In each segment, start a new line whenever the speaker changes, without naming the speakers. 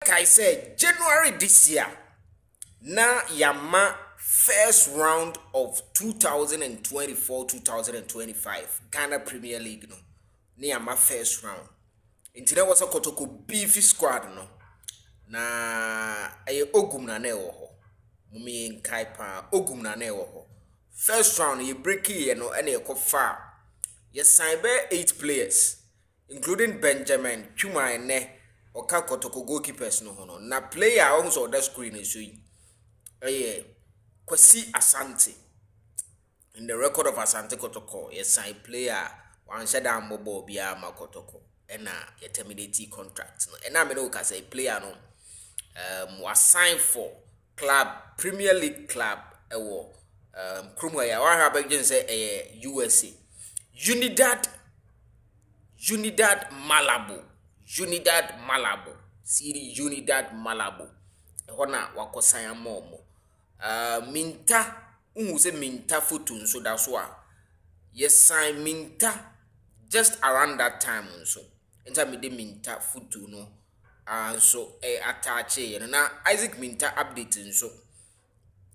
like I said, January this year, na yama first round of 2024-2025 Ghana Premier League no. Ni yama first round. Inti na wasa Kotoko beefy squad no. Na aye ogum na ne wo ho. Mumi nkai pa ogum na ne wo ho. First round ye break ye no ene ye kofa. Ye sign be 8 players including Benjamin Chuma ne Oka Kotoko goalkeepers no hono. Na player on so that screen is so Kwasi Asante. In the record of Asante Kotoko, yes, I player one shada mobile bia ma Kotoko. Ena ye terminate contract. No, ena me no ka say player no was signed for club Premier League club ewo Krumwa ya wa ha begin say USA. Unidad Malabo. Siri Unidad Malabo. Hona wakosanya momo. Minta unuse minta foot so that's why. Yes, sign minta just around that time so. Enter me de minta foot no. And so attach na Isaac minta update so.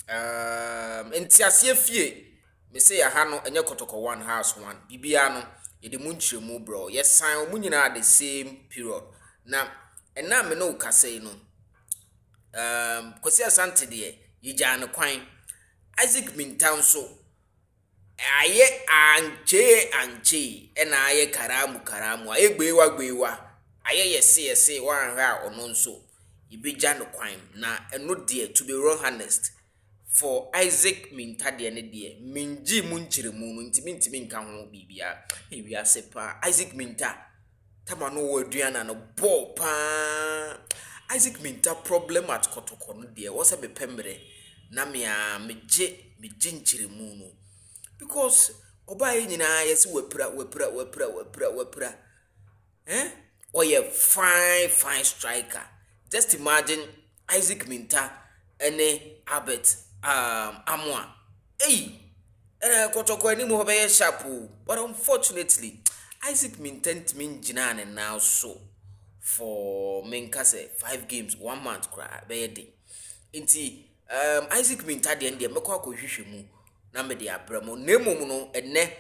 Entiasie fie me say ya ha no enye Kotoko one house one. Bibia no yede munchiremu bro. Yes, sign omunyina at the same period. Na ena me no ka say no. Kwasi Asante de yija no kwan Isaac Mintan so aye anche ena aye karamu aye gbewa aye yese wan ha ono nso yibija no kwan na eno de to be wrong honest for Isaac Minta de ne de minji munchiremu no ntimi nka ho bibia ewi asepa Isaac Minta tamano wo aduana no ball pa Isaac Minta problem at Kotoko no de was a bepembre na meje nchiremu no because obaye nyina yesi wepra oye fine striker. Just imagine Isaac Minta ene Albert Amwa Kotoko ani mo be sharp but unfortunately Isaac Minta ntimi njina ne now so for menkase 5 games 1 month cry be dey nti Isaac Minta de ndie mekọ akohwehwe mu na me de abramo nemom no enne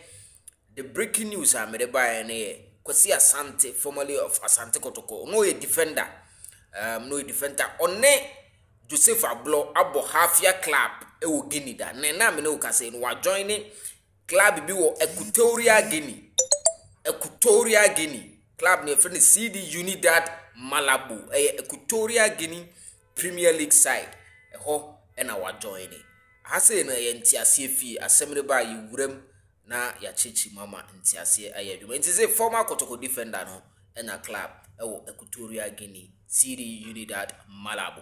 the breaking news a me de bae na ye Kwasi Asante formerly of Asante Kotoko no a defender onne Joseph Abo half year club e wo Unidad na me no ka say no wa joining club bi wo Equatorial Guinea club ne friend CD Unidad Malabo Equatorial Guinea Premier League side ho ena wa joining hase na ye ntiase fi asemre ba yiwuram na ya chechi mama ntiase ayadwuma nti former Kotoko defender no ena club ewo Equatorial Guinea CD Unidad Malabo.